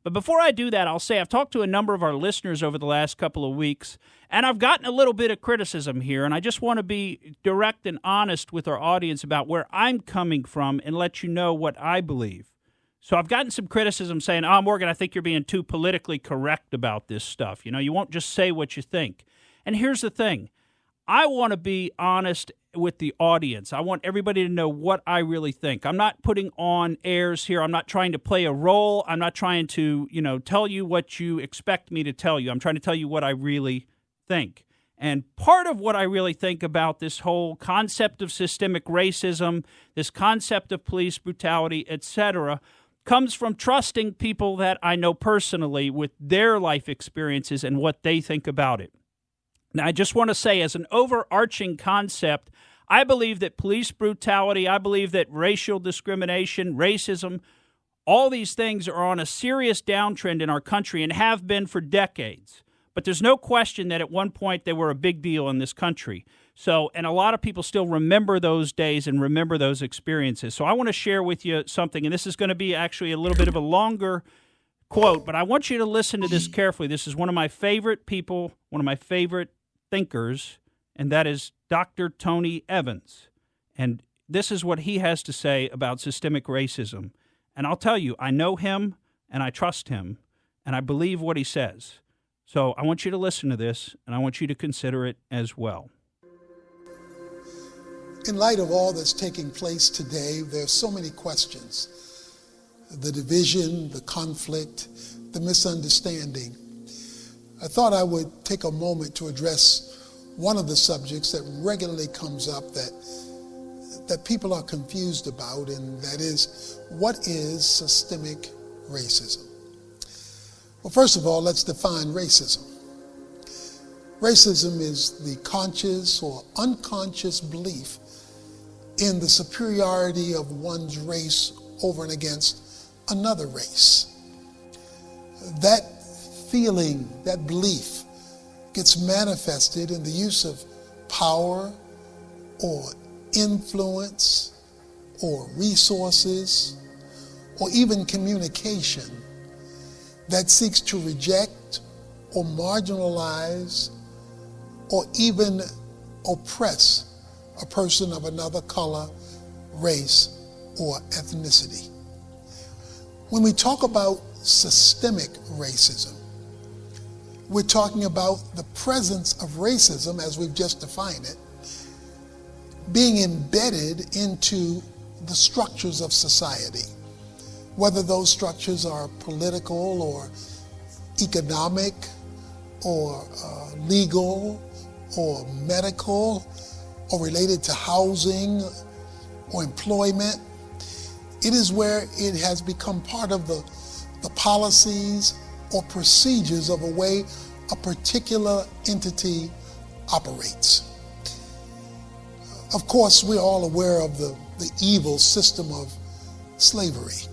But before I do that, I'll say I've talked to a number of our listeners over the last couple of weeks, and I've gotten a little bit of criticism here, and I just want to be direct and honest with our audience about where I'm coming from and let you know what I believe. So I've gotten some criticism saying, Morgan, I think you're being too politically correct about this stuff. You won't just say what you think. And here's the thing. I want to be honest with the audience. I want everybody to know what I really think. I'm not putting on airs here. I'm not trying to play a role. I'm not trying to, tell you what you expect me to tell you. I'm trying to tell you what I really think. And part of what I really think about this whole concept of systemic racism, this concept of police brutality, etc., comes from trusting people that I know personally with their life experiences and what they think about it. Now, I just want to say, as an overarching concept, I believe that police brutality, I believe that racial discrimination, racism, all these things are on a serious downtrend in our country and have been for decades. But there's no question that at one point they were a big deal in this country. And a lot of people still remember those days and remember those experiences. So I want to share with you something, and this is going to be actually a little bit of a longer quote, but I want you to listen to this carefully. This is one of my favorite people, one of my favorite thinkers, and that is Dr. Tony Evans. And this is what he has to say about systemic racism. And I'll tell you, I know him, and I trust him, and I believe what he says. So I want you to listen to this, and I want you to consider it as well. In light of all that's taking place today, there are so many questions. The division, the conflict, the misunderstanding. I thought I would take a moment to address one of the subjects that regularly comes up that people are confused about, and that is, what is systemic racism? Well, first of all, let's define racism. Racism is the conscious or unconscious belief in the superiority of one's race over and against another race. That feeling, that belief, gets manifested in the use of power or influence or resources or even communication that seeks to reject or marginalize or even oppress a person of another color, race, or ethnicity. When we talk about systemic racism, we're talking about the presence of racism, as we've just defined it, being embedded into the structures of society, whether those structures are political or economic or legal or medical or related to housing or employment. It is where it has become part of the policies or procedures of a way a particular entity operates. Of course, we're all aware of the evil system of slavery.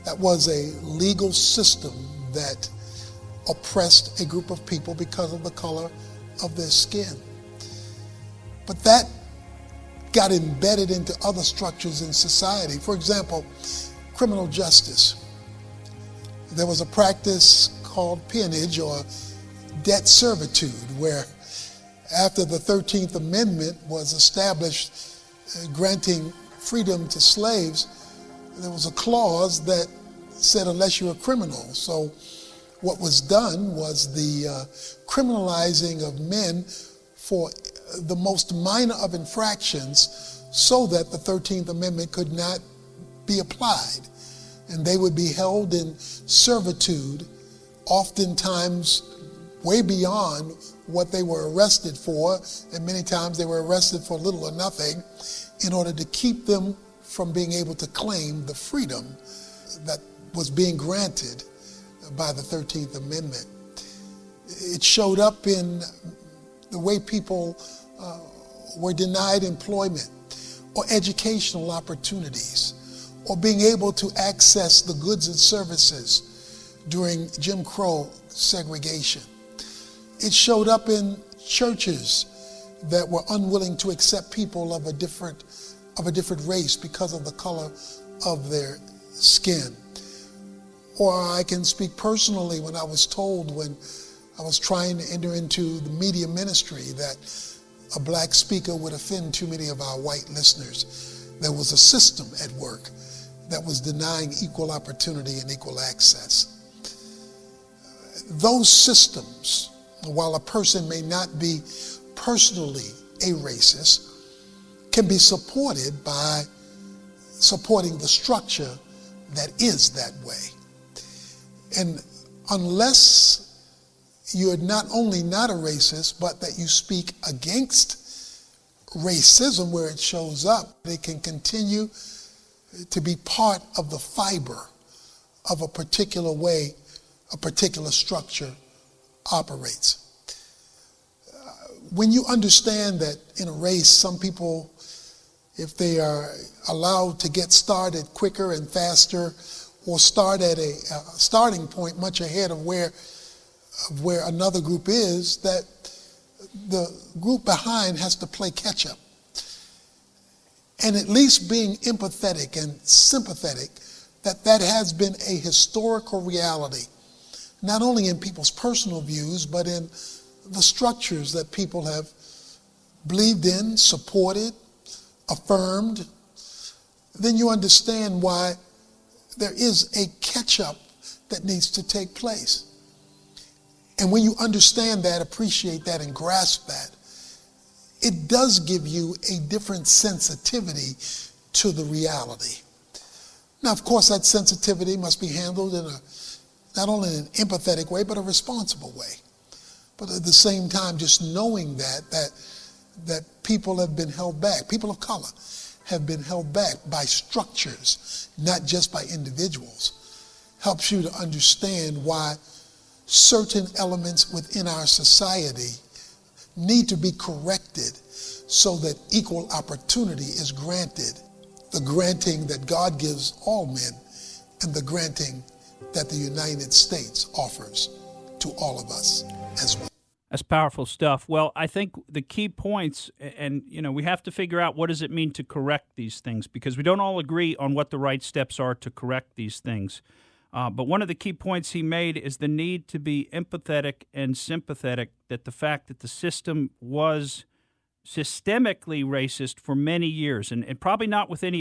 That was a legal system that oppressed a group of people because of the color of their skin. But that got embedded into other structures in society. For example, criminal justice. There was a practice called peonage or debt servitude, where after the 13th Amendment was established granting freedom to slaves, there was a clause that said unless you're a criminal. So what was done was the criminalizing of men for the most minor of infractions so that the 13th Amendment could not be applied. And they would be held in servitude, oftentimes way beyond what they were arrested for, and many times they were arrested for little or nothing, in order to keep them from being able to claim the freedom that was being granted by the 13th Amendment. It showed up in the way people were denied employment or educational opportunities, or being able to access the goods and services during Jim Crow segregation. It showed up in churches that were unwilling to accept people of a different race because of the color of their skin. Or I can speak personally when I was told when I was trying to enter into the media ministry that a black speaker would offend too many of our white listeners. There was a system at work that was denying equal opportunity and equal access. Those systems, while a person may not be personally a racist, can be supported by supporting the structure that is that way. And unless you're not only not a racist, but that you speak against racism where it shows up, it can continue to be part of the fiber of a particular way a particular structure operates. When you understand that in a race, some people, if they are allowed to get started quicker and faster, or start at a starting point much ahead of where another group is, that the group behind has to play catch up. And at least being empathetic and sympathetic, that has been a historical reality, not only in people's personal views, but in the structures that people have believed in, supported, affirmed. Then you understand why there is a catch-up that needs to take place. And when you understand that, appreciate that, and grasp that, it does give you a different sensitivity to the reality. Now, of course, that sensitivity must be handled in not only an empathetic way, but a responsible way. But at the same time, just knowing that people have been held back, people of color have been held back by structures, not just by individuals, helps you to understand why certain elements within our society need to be corrected so that equal opportunity is granted. The granting that God gives all men and the granting that the United States offers to all of us as well. That's powerful stuff. Well, I think the key points, and we have to figure out what does it mean to correct these things, because we don't all agree on what the right steps are to correct these things. But one of the key points he made is the need to be empathetic and sympathetic, that the fact that the system was systemically racist for many years, and probably not within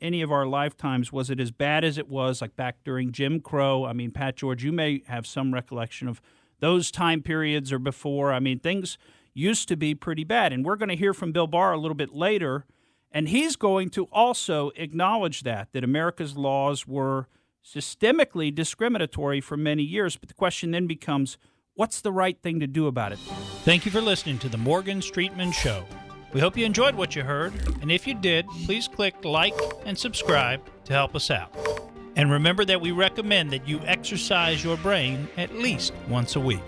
any of our lifetimes was it as bad as it was, like back during Jim Crow. I mean, Pat George, you may have some recollection of those time periods or before. I mean, things used to be pretty bad. And we're going to hear from Bill Barr a little bit later, and he's going to also acknowledge that America's laws were systemically discriminatory for many years. But the question then becomes, what's the right thing to do about it? Thank you for listening to the Morgan Streetman Show. We hope you enjoyed what you heard, and if you did, please click like and subscribe to help us out. And remember that we recommend that you exercise your brain at least once a week.